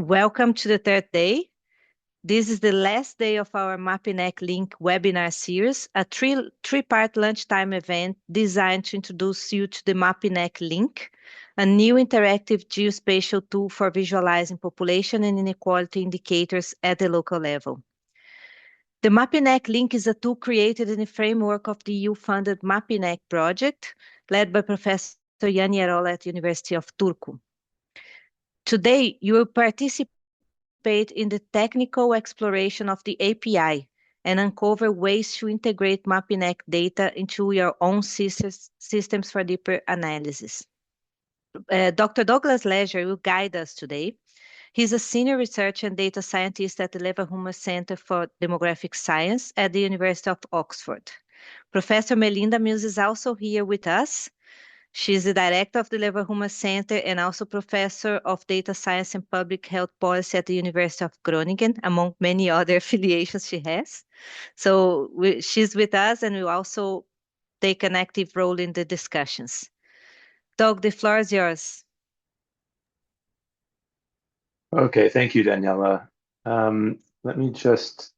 Welcome to the third day. This is the last day of our Mapineq Link webinar series, a three-part lunchtime event designed to introduce you to the Mapineq Link, a new interactive geospatial tool for visualizing population and inequality indicators at the local level. The Mapineq Link is a tool created in the framework of the EU-funded Mapineq project, led by Professor Yanni Arola at the University of Turku. Today, you will participate in the technical exploration of the API and uncover ways to integrate Mapineq data into your own systems for deeper analysis. Dr. Douglas Leasure will guide us today. He's a senior researcher and data scientist at the Leverhulme Center for Demographic Science at the University of Oxford. Professor Melinda Mills is also here with us. She's the director of the Leverhulme Center and also professor of data science and public health policy at the University of Groningen, among many other affiliations she has. So she's with us and will also take an active role in the discussions. Doug, the floor is yours. Okay, thank you, Daniela. Let me just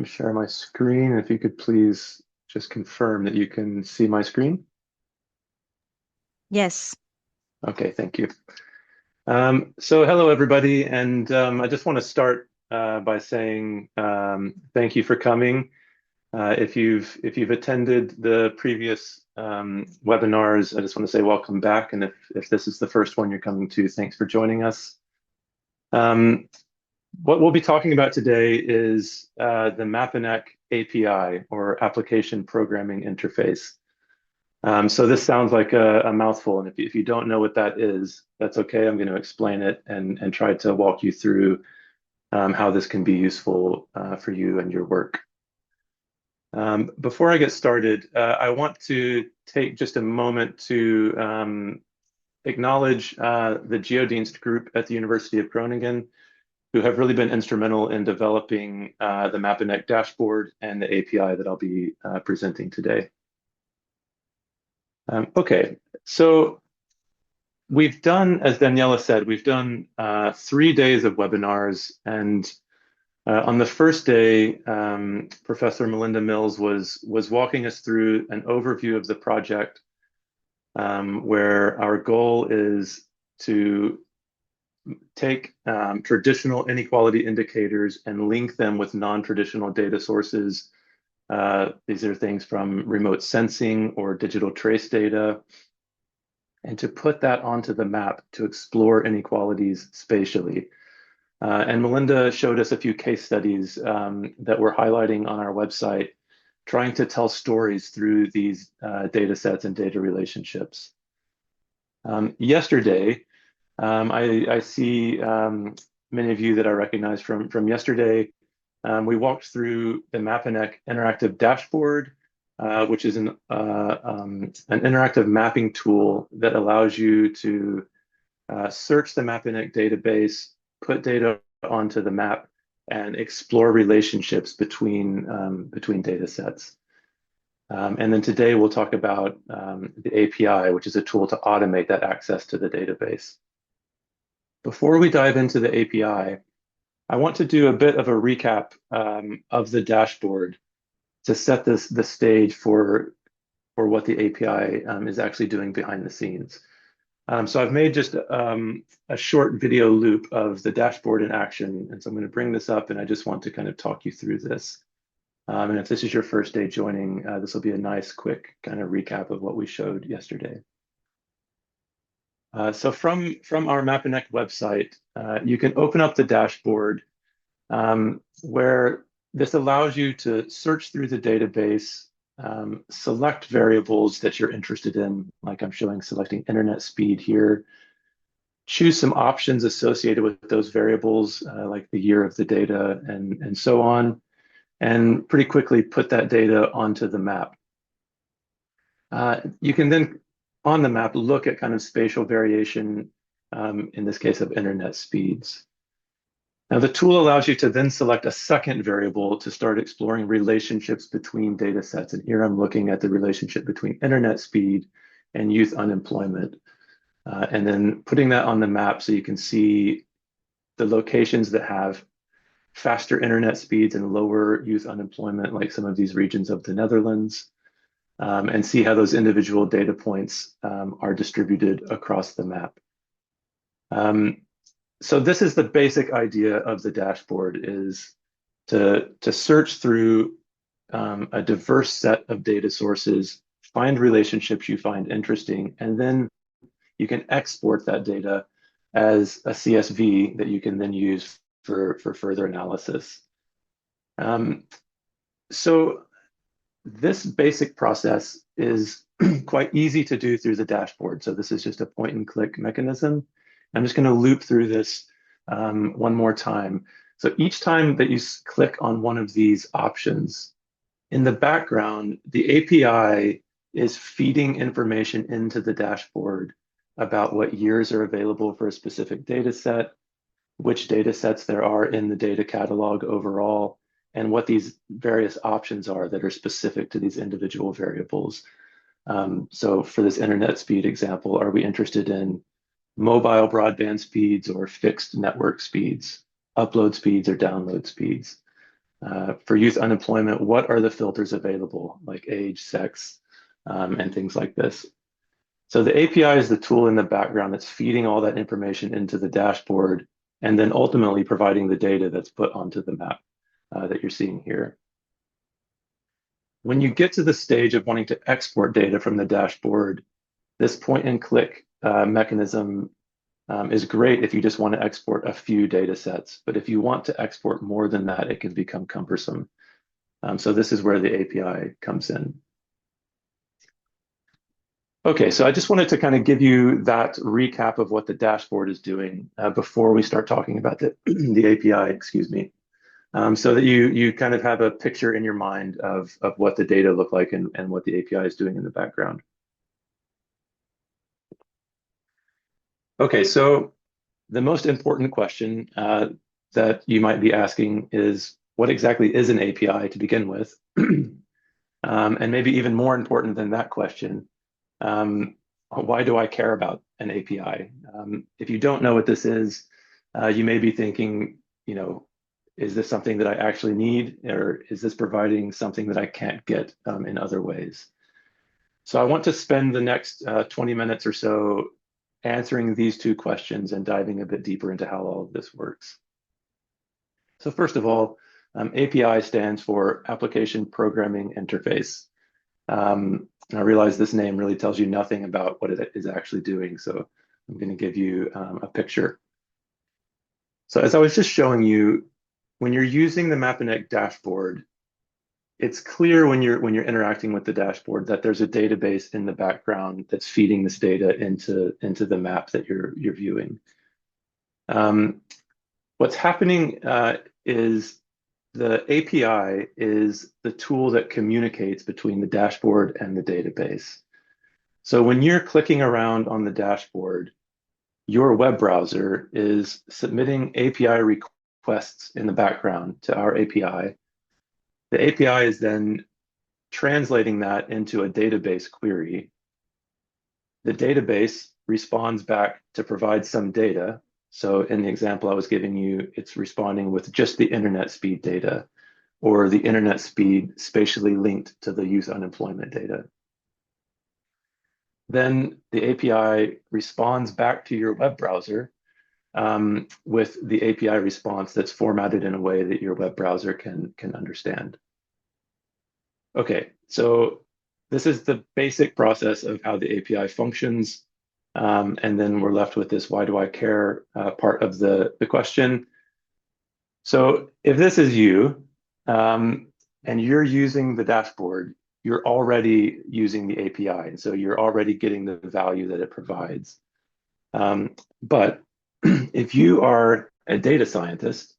share my screen. If you could please just confirm that you can see my screen. Yes. Okay, thank you. So hello, everybody. And I just want to start by saying thank you for coming. If you've attended the previous webinars, I just want to say welcome back. And if this is the first one you're coming to, thanks for joining us. What we'll be talking about today is the Mapineq API, or Application Programming Interface. So this sounds like a mouthful, and if you don't know what that is, that's okay. I'm going to explain it and try to walk you through how this can be useful for you and your work. Before I get started, I want to take just a moment to acknowledge the Geodienst group at the University of Groningen, who have really been instrumental in developing the Mapineq dashboard and the API that I'll be presenting today. Okay, so we've done, as Daniela said, we've done 3 days of webinars, and on the first day, Professor Melinda Mills was walking us through an overview of the project, where our goal is to take traditional inequality indicators and link them with non-traditional data sources. These are things from remote sensing or digital trace data, and to put that onto the map to explore inequalities spatially. And Melinda showed us a few case studies that we're highlighting on our website, trying to tell stories through these data sets and data relationships. Yesterday, I see many of you that I recognize from yesterday. We walked through the Mapineq interactive dashboard, which is an interactive mapping tool that allows you to search the Mapineq database, put data onto the map, and explore relationships between data sets. And then today we'll talk about the API, which is a tool to automate that access to the database. Before we dive into the API, I want to do a bit of a recap of the dashboard to set the stage for what the API is actually doing behind the scenes. So I've made just a short video loop of the dashboard in action, and so I'm going to bring this up, and I just want to kind of talk you through this. And if this is your first day joining, this will be a nice, quick kind of recap of what we showed yesterday. So from our Mapineq website, you can open up the dashboard, where this allows you to search through the database, select variables that you're interested in, like I'm showing selecting internet speed here, choose some options associated with those variables, like the year of the data and so on, and pretty quickly put that data onto the map. You can then, on the map, look at kind of spatial variation, in this case of internet speeds. Now, the tool allows you to then select a second variable to start exploring relationships between data sets. And here I'm looking at the relationship between internet speed and youth unemployment, and then putting that on the map so you can see the locations that have faster internet speeds and lower youth unemployment, like some of these regions of the Netherlands, and see how those individual data points are distributed across the map. So this is the basic idea of the dashboard, is to search through a diverse set of data sources, find relationships you find interesting, and then you can export that data as a CSV that you can then use for further analysis. So this basic process is quite easy to do through the dashboard. So this is just a point and click mechanism. I'm just going to loop through this one more time. So each time that you click on one of these options, in the background, the API is feeding information into the dashboard about what years are available for a specific data set, which data sets there are in the data catalog overall, and what these various options are that are specific to these individual variables. So for this internet speed example, are we interested in mobile broadband speeds or fixed network speeds, upload speeds or download speeds? For youth unemployment, what are the filters available, like age, sex, and things like this? So the API is the tool in the background that's feeding all that information into the dashboard and then ultimately providing the data that's put onto the map that you're seeing here. When you get to the stage of wanting to export data from the dashboard, this point and click mechanism is great if you just want to export a few data sets. But if you want to export more than that, it can become cumbersome. So this is where the API comes in. Okay, so I just wanted to kind of give you that recap of what the dashboard is doing before we start talking about the API, excuse me, so that you kind of have a picture in your mind of what the data look like and what the API is doing in the background. Okay, so the most important question that you might be asking is, what exactly is an API to begin with? And maybe even more important than that question, why do I care about an API? If you don't know what this is, you may be thinking, is this something that I actually need, or is this providing something that I can't get in other ways? So I want to spend the next 20 minutes or so answering these two questions and diving a bit deeper into how all of this works. So first of all, API stands for Application Programming Interface. I realize this name really tells you nothing about what it is actually doing, so I'm going to give you a picture. So as I was just showing you, when you're using the Mapineq dashboard, it's clear when you're interacting with the dashboard that there's a database in the background that's feeding this data into the map that you're viewing. What's happening is the API is the tool that communicates between the dashboard and the database. So when you're clicking around on the dashboard, your web browser is submitting API requests in the background to our API. The API is then translating that into a database query. The database responds back to provide some data. So in the example I was giving you, it's responding with just the internet speed data, or the internet speed spatially linked to the youth unemployment data. Then the API responds back to your web browser with the API response that's formatted in a way that your web browser can understand. Okay, so this is the basic process of how the API functions. And then we're left with this why do I care part of the question. So if this is you and you're using the dashboard, you're already using the API. And so you're already getting the value that it provides. But if you are a data scientist,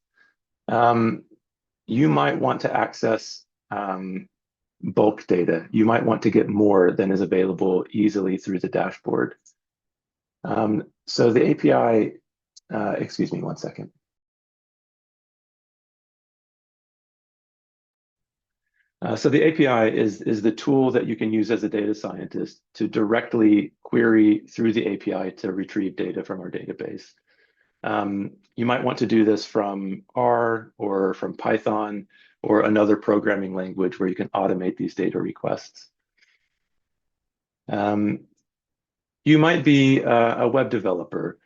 you might want to access bulk data. You might want to get more than is available easily through the dashboard. So the API, excuse me one second. So the API is the tool that you can use as a data scientist to directly query through the API to retrieve data from our database. You might want to do this from R or from Python or another programming language where you can automate these data requests. You might be a web developer,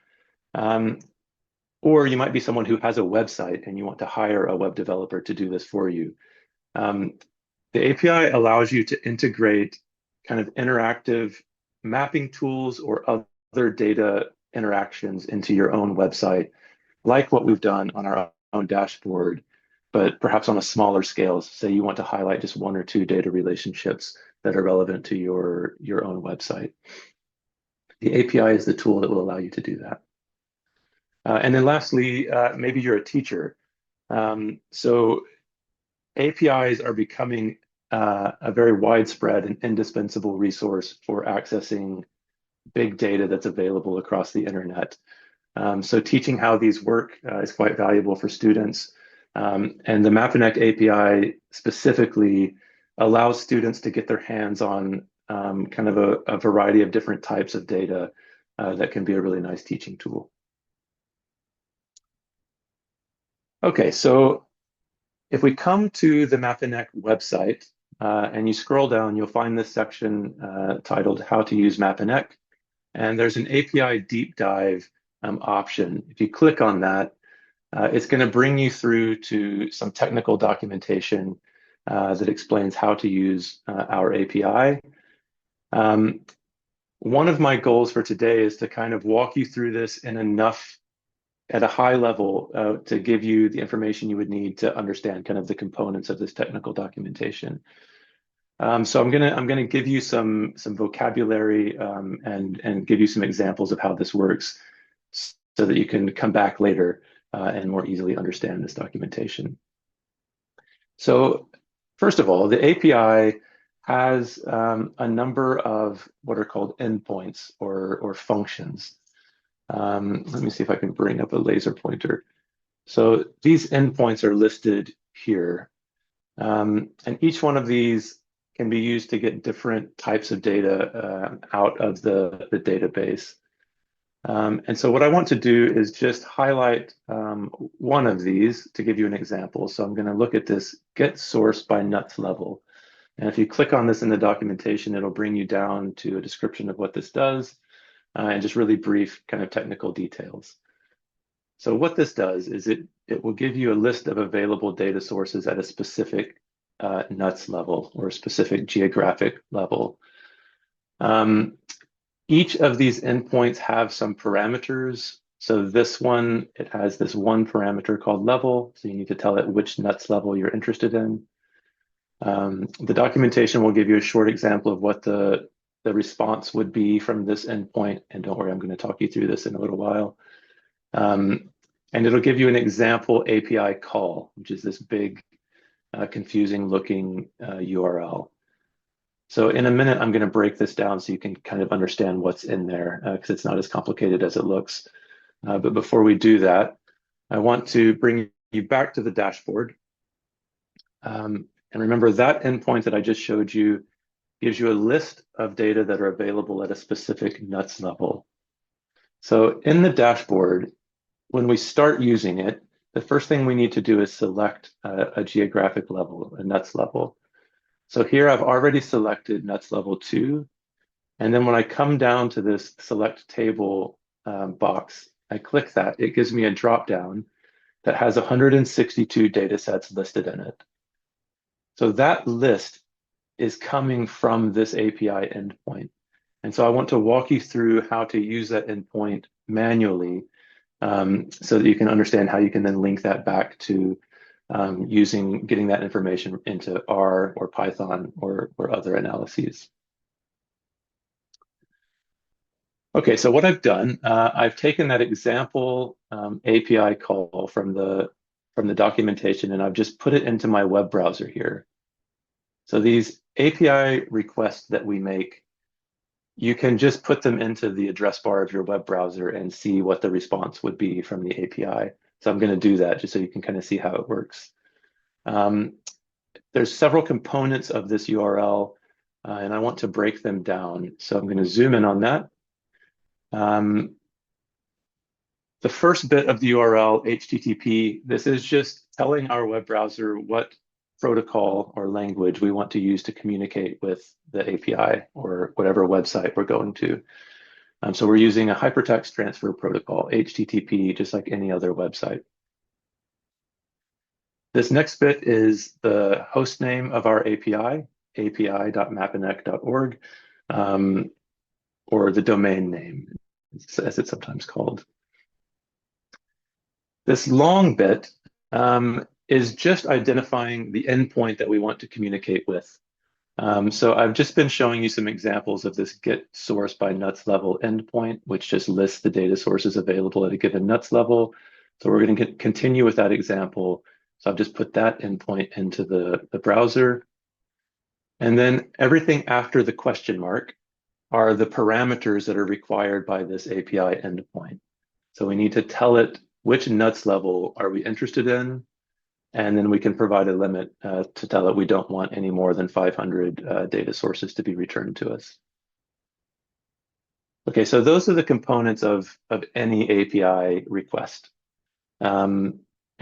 or you might be someone who has a website and you want to hire a web developer to do this for you. The API allows you to integrate kind of interactive mapping tools or other data interactions into your own website, like what we've done on our own dashboard, but perhaps on a smaller scale. Say you want to highlight just one or two data relationships that are relevant to your own website. The API is the tool that will allow you to do that. And then lastly, maybe you're a teacher. So APIs are becoming a very widespread and indispensable resource for accessing big data that's available across the internet. So teaching how these work is quite valuable for students. And the Mapineq API specifically allows students to get their hands on kind of a variety of different types of data that can be a really nice teaching tool. Okay, so if we come to the Mapineq website and you scroll down, you'll find this section titled How to Use Mapineq. And there's an API deep dive option. If you click on that, it's going to bring you through to some technical documentation that explains how to use our API. One of my goals for today is to kind of walk you through this in enough at a high level to give you the information you would need to understand kind of the components of this technical documentation. So I'm gonna give you some vocabulary and give you some examples of how this works, so that you can come back later and more easily understand this documentation. So first of all, the API has a number of what are called endpoints or functions. Let me see if I can bring up a laser pointer. So these endpoints are listed here. And each one of these can be used to get different types of data out of the database. And so what I want to do is just highlight one of these to give you an example. So I'm going to look at this get source by nuts level. And if you click on this in the documentation, it'll bring you down to a description of what this does. And just really brief kind of technical details. So what this does is it will give you a list of available data sources at a specific nuts level or a specific geographic level. Each of these endpoints have some parameters. So this one, it has this one parameter called level. So you need to tell it which nuts level you're interested in. The documentation will give you a short example of what the response would be from this endpoint. And don't worry, I'm going to talk you through this in a little while. And it'll give you an example API call, which is this big, confusing looking URL. So in a minute, I'm going to break this down so you can kind of understand what's in there, because it's not as complicated as it looks. But before we do that, I want to bring you back to the dashboard. And remember that endpoint that I just showed you gives you a list of data that are available at a specific nuts level. So in the dashboard, when we start using it, the first thing we need to do is select a geographic level, a nuts level. So here I've already selected nuts level 2. And then when I come down to this select table box, I click that. It gives me a drop-down that has 162 data sets listed in it. So that list is coming from this API endpoint. And so I want to walk you through how to use that endpoint manually so that you can understand how you can then link that back to getting that information into R or Python or other analyses. Okay, so what I've done, I've taken that example API call from the documentation and I've just put it into my web browser here. So these API requests that we make, you can just put them into the address bar of your web browser and see what the response would be from the API. So I'm going to do that just so you can kind of see how it works. There's several components of this URL, and I want to break them down. So I'm going to zoom in on that. The first bit of the URL, HTTP, this is just telling our web browser what protocol or language we want to use to communicate with the API or whatever website we're going to. So we're using a hypertext transfer protocol, HTTP, just like any other website. This next bit is the host name of our API, api.mapineq.org, or the domain name, as it's sometimes called. This long bit is just identifying the endpoint that we want to communicate with. So I've just been showing you some examples of this get source by nuts level endpoint, which just lists the data sources available at a given nuts level. So we're going to continue with that example. So I've just put that endpoint into the browser. And then everything after the question mark are the parameters that are required by this API endpoint. So we need to tell it which nuts level are we interested in, and then we can provide a limit to tell it we don't want any more than 500 data sources to be returned to us. Okay, so those are the components of any API request. And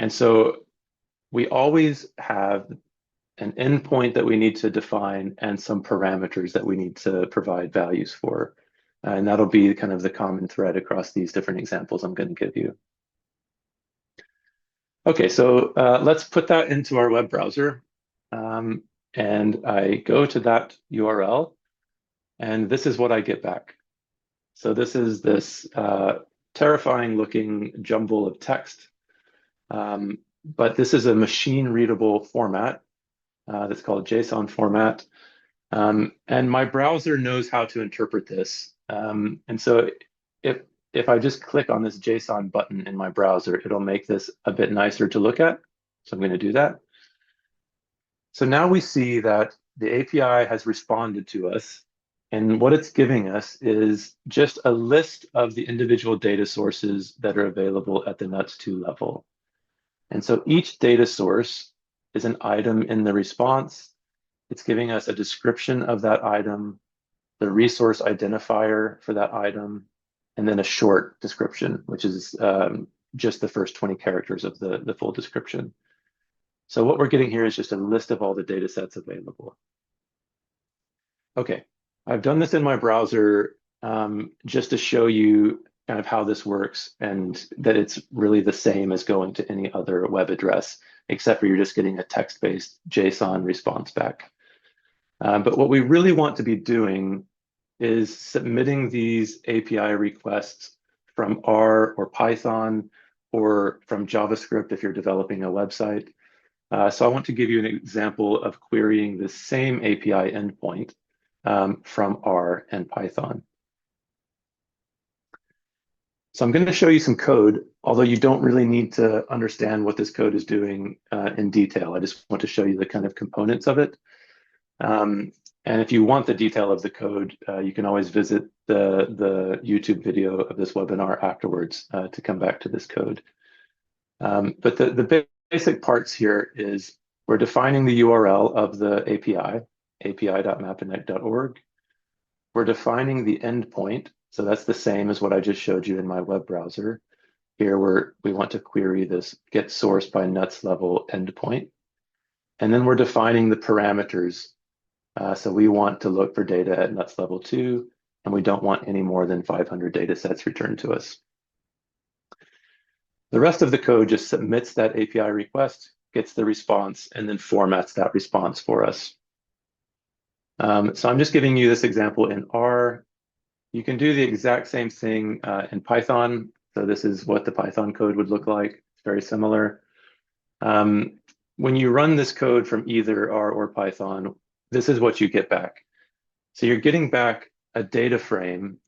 so we always have an endpoint that we need to define and some parameters that we need to provide values for. And that'll be kind of the common thread across these different examples I'm going to give you. Okay, so let's put that into our web browser. And I go to that URL, and this is what I get back. So this is this terrifying looking jumble of text. But this is a machine readable format that's called JSON format. And my browser knows how to interpret this. And so if I just click on this JSON button in my browser, it'll make this a bit nicer to look at. So I'm going to do that. So now we see that the API has responded to us. And what it's giving us is just a list of the individual data sources that are available at the nuts2 level. And so each data source is an item in the response. It's giving us a description of that item, the resource identifier for that item, and then a short description, which is just the first 20 characters of the full description. So what we're getting here is just a list of all the data sets available. Okay, I've done this in my browser just to show you kind of how this works and that it's really the same as going to any other web address, except for you're just getting a text-based JSON response back. But what we really want to be doing is submitting these API requests from R or Python or from JavaScript if you're developing a website. So I want to give you an example of querying the same API endpoint from R and Python. So I'm going to show you some code, although you don't really need to understand what this code is doing in detail. I just want to show you the kind of components of it. And if you want the detail of the code, you can always visit the YouTube video of this webinar afterwards to come back to this code. But the basic parts here is we're defining the URL of the API, api.mapineq.org. We're defining the endpoint. So that's the same as what I just showed you in my web browser. Here we want to query this get source by nuts level endpoint. And then we're defining the parameters. So we want to look for data at nuts level 2, and we don't want any more than 500 data sets returned to us. The rest of the code just submits that API request, gets the response, and then formats that response for us. So I'm just giving you this example in R. You can do the exact same thing in Python. So this is what the Python code would look like. It's very similar. When you run this code from either R or Python, this is what you get back. So you're getting back a data frame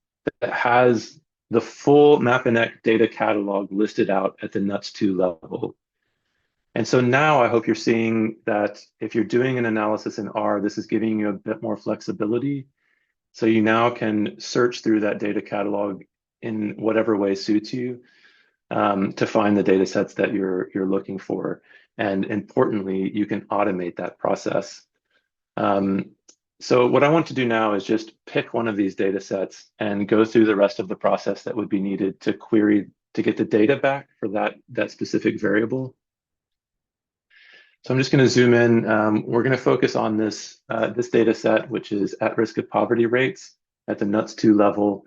that has the full Mapineq data catalog listed out at the nuts2 level. And so now I hope you're seeing that if you're doing an analysis in R, this is giving you a bit more flexibility. So you now can search through that data catalog in whatever way suits you to find the data sets that you're looking for. And importantly, you can automate that process. So what I want to do now is just pick one of these data sets and go through the rest of the process that would be needed to query to get the data back for that specific variable. So I'm just going to zoom in. We're going to focus on this data set, which is at risk of poverty rates at the NUTS2 level.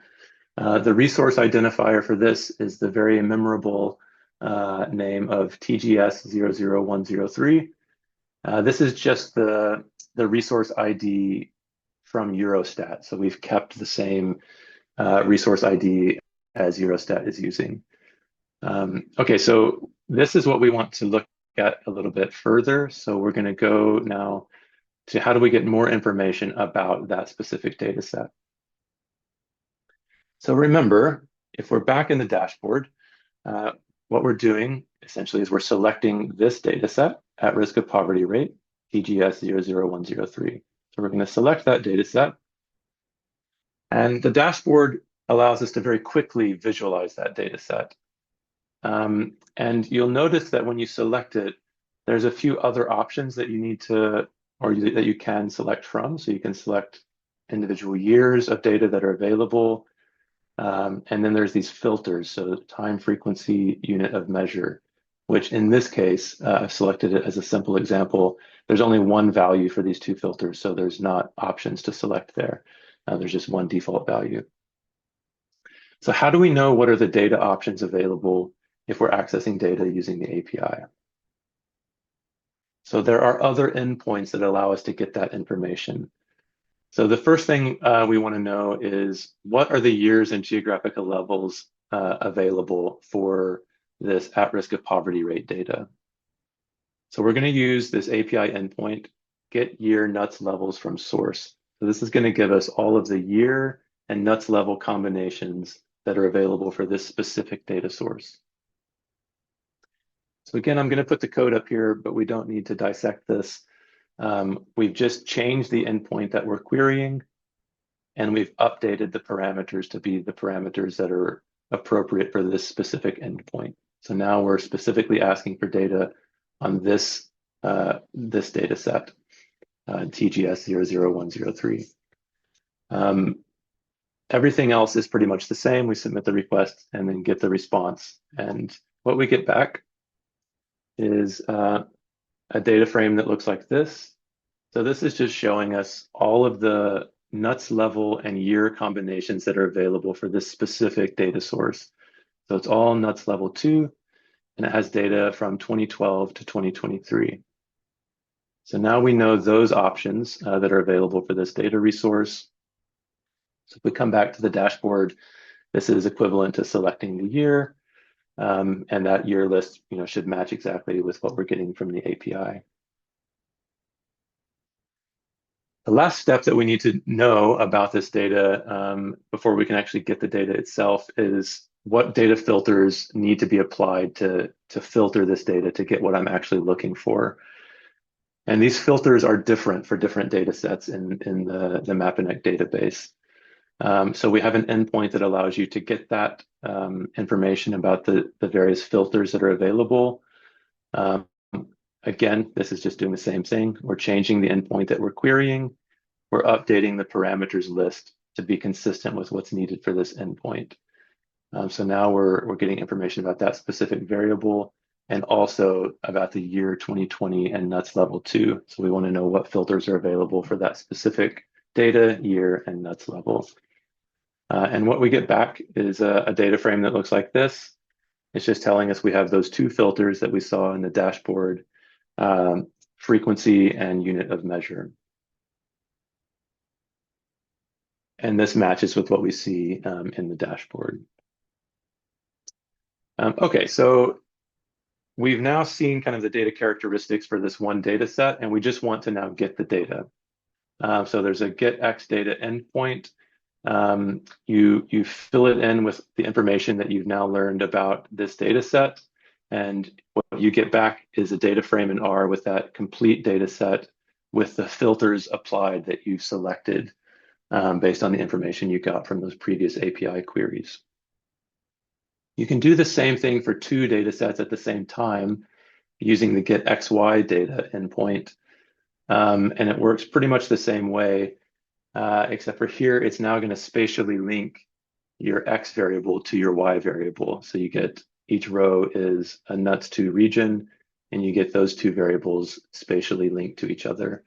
The resource identifier for this is the very memorable name of TGS00103. This is just the resource ID from Eurostat. So we've kept the same resource ID as Eurostat is using. Okay, so this is what we want to look at a little bit further. So we're going to go now to how do we get more information about that specific data set. So remember, if we're back in the dashboard, what we're doing essentially is we're selecting this data set at risk of poverty rate, TGS00103. So we're going to select that data set. And the dashboard allows us to very quickly visualize that data set. And you'll notice that when you select it, there's a few other options that you need to, or that you can select from. So you can select individual years of data that are available. And then there's these filters, so time, frequency, unit of measure, which in this case, I've selected it as a simple example. There's only one value for these two filters, so there's not options to select there. There's just one default value. So how do we know what are the data options available if we're accessing data using the API? So there are other endpoints that allow us to get that information. So the first thing we want to know is what are the years and geographical levels available for this at-risk of poverty rate data. So we're going to use this API endpoint, get year NUTS levels from source. So this is going to give us all of the year and NUTS level combinations that are available for this specific data source. So again, I'm going to put the code up here, but we don't need to dissect this. We've just changed the endpoint that we're querying, and we've updated the parameters to be the parameters that are appropriate for this specific endpoint. So now we're specifically asking for data on this data set, TGS00103. Everything else is pretty much the same. We submit the request and then get the response. And what we get back is a data frame that looks like this. So this is just showing us all of the NUTS level and year combinations that are available for this specific data source. So it's all NUTS level 2, and it has data from 2012 to 2023. So now we know those options that are available for this data resource. So if we come back to the dashboard, this is equivalent to selecting the year, and that year list should match exactly with what we're getting from the API. The last step that we need to know about this data before we can actually get the data itself is what data filters need to be applied to filter this data to get what I'm actually looking for. And these filters are different for different data sets in the Mapineq database. So we have an endpoint that allows you to get that information about the various filters that are available. Again, this is just doing the same thing. We're changing the endpoint that we're querying. We're updating the parameters list to be consistent with what's needed for this endpoint. So now we're getting information about that specific variable and also about the year 2020 and NUTS level 2. So we want to know what filters are available for that specific data, year, and NUTS level. And what we get back is a data frame that looks like this. It's just telling us we have those two filters that we saw in the dashboard, frequency and unit of measure. And this matches with what we see in the dashboard. Okay, so we've now seen kind of the data characteristics for this one data set, and we just want to now get the data. So there's a get X data endpoint. You fill it in with the information that you've now learned about this data set, and what you get back is a data frame in R with that complete data set with the filters applied that you've selected based on the information you got from those previous API queries. You can do the same thing for two data sets at the same time using the get XY data endpoint, and it works pretty much the same way. Except for here, it's now going to spatially link your X variable to your Y variable. So you get each row is a nuts2 region, and you get those two variables spatially linked to each other.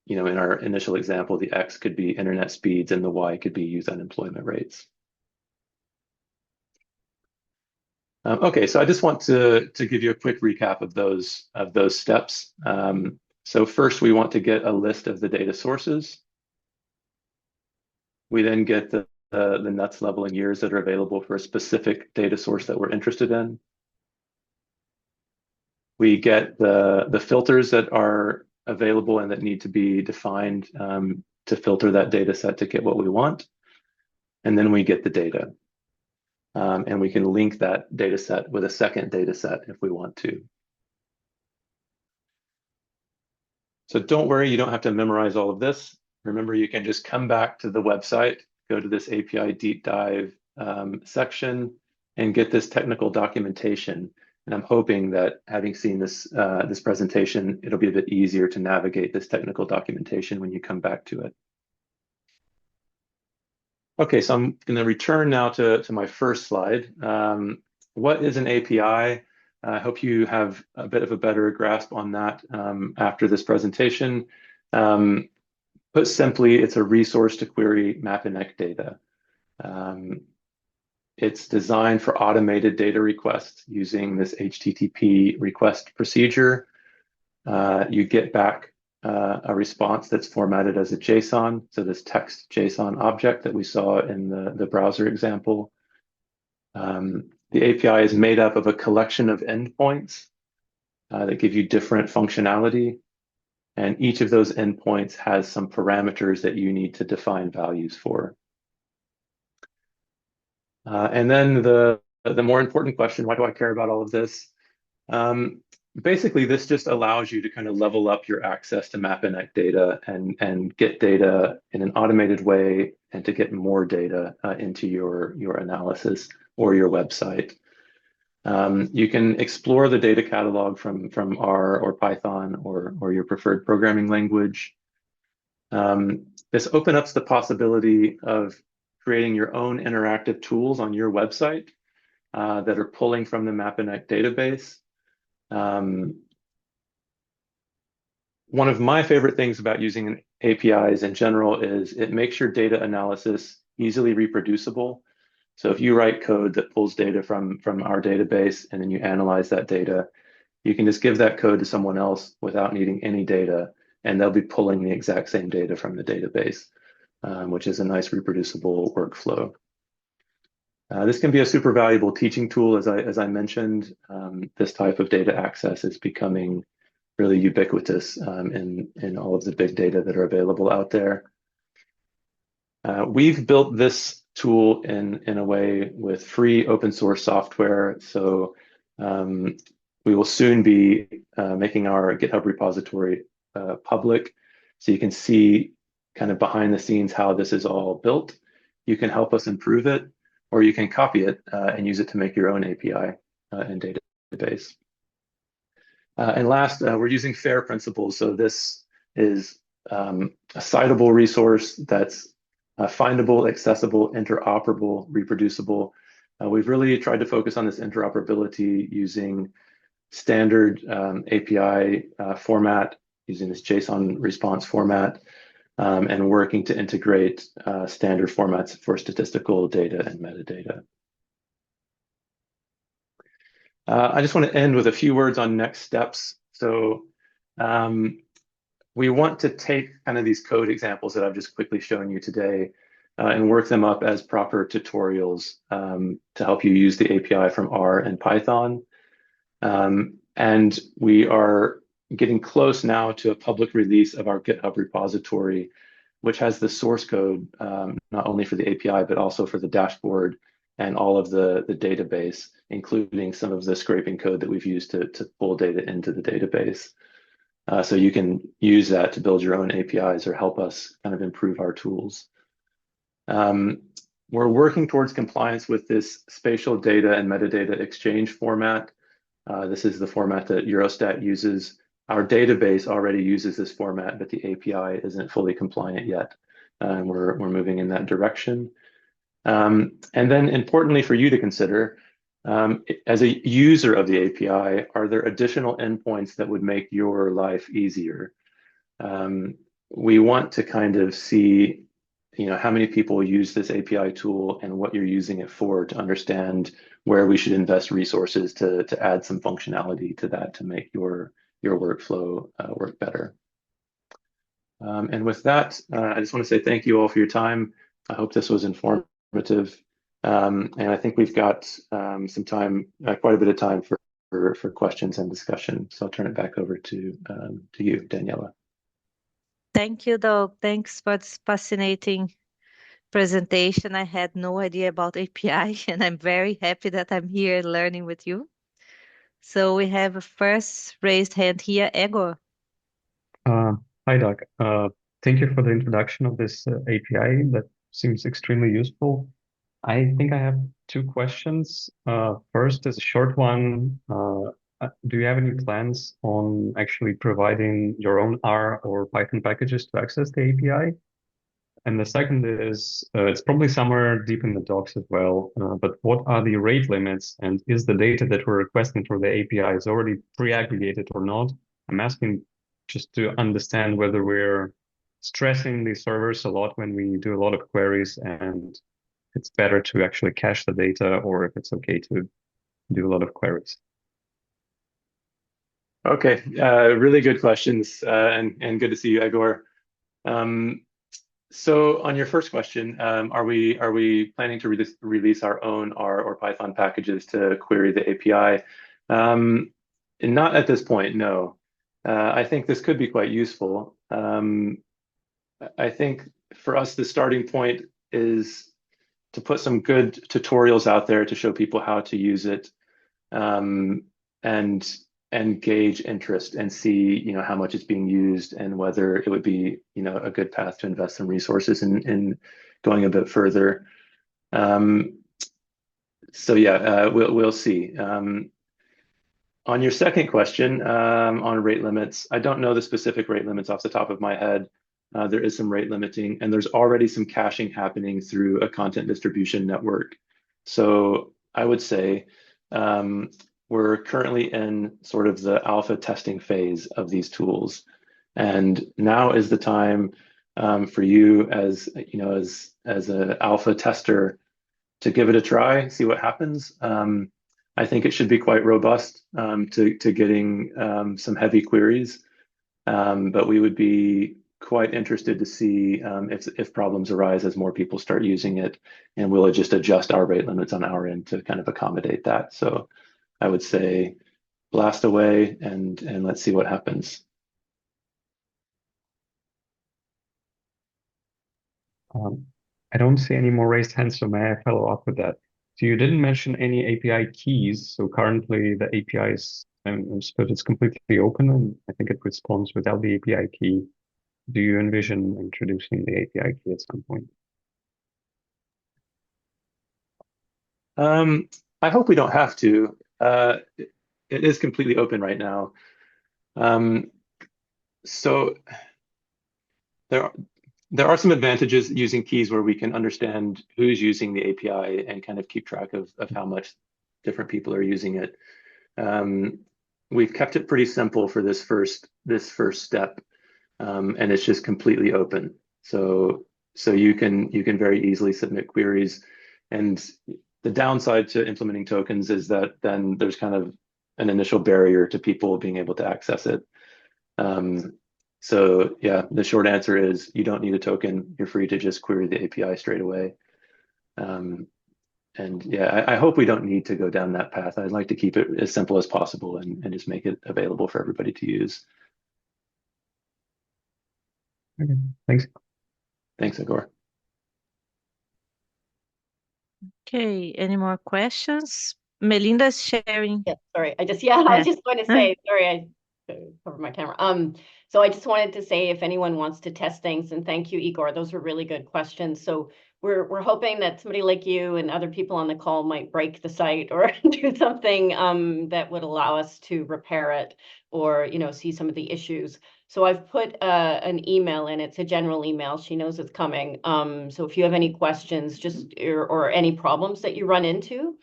You know, in our initial example, the X could be internet speeds and the Y could be youth unemployment rates. Okay, so I just want to give you a quick recap of those steps. So first, we want to get a list of the data sources. We then get the nuts level and years that are available for a specific data source that we're interested in. We get the filters that are available and that need to be defined to filter that data set to get what we want. And then we get the data. And we can link that data set with a second data set if we want to. So don't worry, you don't have to memorize all of this. Remember, you can just come back to the website, go to this API deep dive section, and get this technical documentation. And I'm hoping that having seen this, this presentation, it'll be a bit easier to navigate this technical documentation when you come back to it. Okay, so I'm going to return now to my first slide. What is an API? I hope you have a bit of a better grasp on that after this presentation. Put simply, it's a resource to query Mapineq data. It's designed for automated data requests using this HTTP request procedure. You get back a response that's formatted as a JSON, so this text JSON object that we saw in the browser example. The API is made up of a collection of endpoints that give you different functionality, and each of those endpoints has some parameters that you need to define values for. And then the more important question, why do I care about all of this? Basically, this just allows you to kind of level up your access to Mapineq data and get data in an automated way and to get more data into your analysis or your website. You can explore the data catalog from R or Python or your preferred programming language. This opens up the possibility of creating your own interactive tools on your website that are pulling from the Mapineq database. One of my favorite things about using APIs in general is it makes your data analysis easily reproducible. So if you write code that pulls data from our database and then you analyze that data, you can just give that code to someone else without needing any data, and they'll be pulling the exact same data from the database, which is a nice reproducible workflow. This can be a super valuable teaching tool. As I mentioned, this type of data access is becoming really ubiquitous in all of the big data that are available out there. We've built this tool in a way with free open source software. So we will soon be making our GitHub repository public, so you can see kind of behind the scenes how this is all built. You can help us improve it, or you can copy it and use it to make your own API and database. And last, we're using FAIR principles. So this is a citable resource that's findable, accessible, interoperable, reproducible. We've really tried to focus on this interoperability using standard API format, using this JSON response format, and working to integrate standard formats for statistical data and metadata. I just want to end with a few words on next steps. So we want to take kind of these code examples that I've just quickly shown you today and work them up as proper tutorials to help you use the API from R and Python. And we are getting close now to a public release of our GitHub repository, which has the source code, not only for the API, but also for the dashboard and all of the database, including some of the scraping code that we've used to pull data into the database. So you can use that to build your own APIs or help us kind of improve our tools. We're working towards compliance with this spatial data and metadata exchange format. This is the format that Eurostat uses. Our database already uses this format, but the API isn't fully compliant yet. we're moving in that direction. And then importantly for you to consider, as a user of the API, are there additional endpoints that would make your life easier? We want to kind of see, how many people use this API tool and what you're using it for to understand where we should invest resources to add some functionality to that to make your workflow work better. And with that, I just want to say thank you all for your time. I hope this was informative. And I think we've got some time, quite a bit of time for questions and discussion. So I'll turn it back over to you, Daniela. Thank you, Doug. Thanks for this fascinating presentation. I had no idea about API, and I'm very happy that I'm here learning with you. So we have a first raised hand here, Egor. Hi, Doug. Thank you for the introduction of this API. That seems extremely useful. I think I have two questions. First is a short one. Do you have any plans on actually providing your own R or Python packages to access the API? And the second is, it's probably somewhere deep in the docs as well, but what are the rate limits, and is the data that we're requesting for the API is already pre-aggregated or not? I'm asking just to understand whether we're stressing the servers a lot when we do a lot of queries and it's better to actually cache the data, or if it's okay to do a lot of queries. Okay, really good questions, and good to see you, Egor. So on your first question, are we planning to release our own R or Python packages to query the API? Not at this point, no. I think this could be quite useful. I think for us, the starting point is to put some good tutorials out there to show people how to use it, and gauge interest and see, how much it's being used and whether it would be, a good path to invest some resources in going a bit further. So yeah, we'll see. On your second question, on rate limits, I don't know the specific rate limits off the top of my head. There is some rate limiting, and there's already some caching happening through a content distribution network. So I would say we're currently in sort of the alpha testing phase of these tools, and now is the time for you as an alpha tester to give it a try, see what happens. I think it should be quite robust to getting some heavy queries, but we would be quite interested to see if problems arise as more people start using it, and we'll just adjust our rate limits on our end to kind of accommodate that. So I would say blast away and let's see what happens. I don't see any more raised hands, so may I follow up with that? So you didn't mention any API keys. So currently the API is, it's completely open, and I think it responds without the API key. Do you envision introducing the API key at some point? I hope we don't have to. It is completely open right now. So there are some advantages using keys where we can understand who's using the API and kind of keep track of how much different people are using it. We've kept it pretty simple for this first step, and it's just completely open. So you can very easily submit queries, and the downside to implementing tokens is that then there's kind of an initial barrier to people being able to access it. So yeah, the short answer is you don't need a token. You're free to just query the API straight away. And yeah, I hope we don't need to go down that path. I'd like to keep it as simple as possible and just make it available for everybody to use. Okay, thanks. Thanks, Igor. Okay, any more questions? Melinda's sharing. Yeah, sorry. I was just going to say, sorry, I covered my camera. So I just wanted to say if anyone wants to test things, and thank you, Igor, those were really good questions. So we're hoping that somebody like you and other people on the call might break the site or do something that would allow us to repair it or see some of the issues. So I've put an email in. It's a general email. She knows it's coming. So if you have any questions, just or any problems that you run into,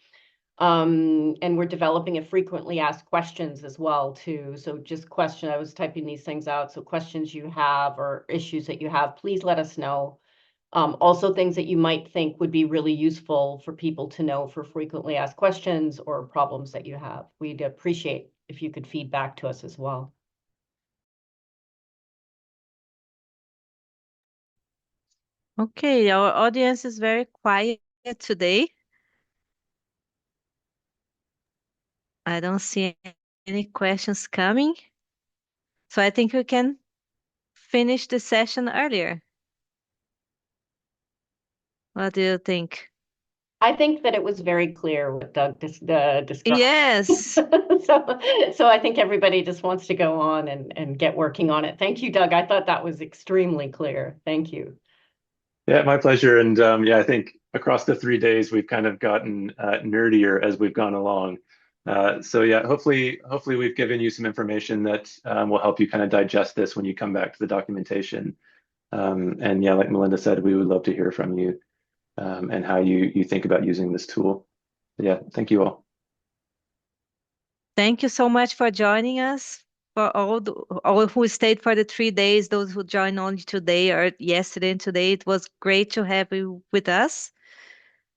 and we're developing a frequently asked questions as well too. So just question. I was typing these things out. So questions you have or issues that you have, please let us know. Also things that you might think would be really useful for people to know for frequently asked questions or problems that you have. We'd appreciate if you could feed back to us as well. Okay, our audience is very quiet today. I don't see any questions coming. So I think we can finish the session earlier. What do you think? I think that it was very clear what Doug described. Yes. So I think everybody just wants to go on and get working on it. Thank you, Doug. I thought that was extremely clear. Thank you. Yeah, my pleasure. And yeah, I think across the 3 days we've kind of gotten nerdier as we've gone along. So yeah, hopefully we've given you some information that will help you kind of digest this when you come back to the documentation. And yeah, like Melinda said, we would love to hear from you and how you think about using this tool. But yeah, thank you all. Thank you so much for joining us. For all who stayed for the 3 days, those who joined only today or yesterday and today, it was great to have you with us.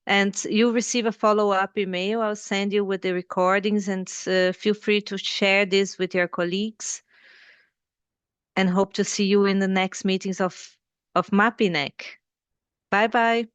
And you'll receive a follow-up email. I'll send you with the recordings, and feel free to share this with your colleagues. And hope to see you in the next meetings of Mapineq. Bye bye.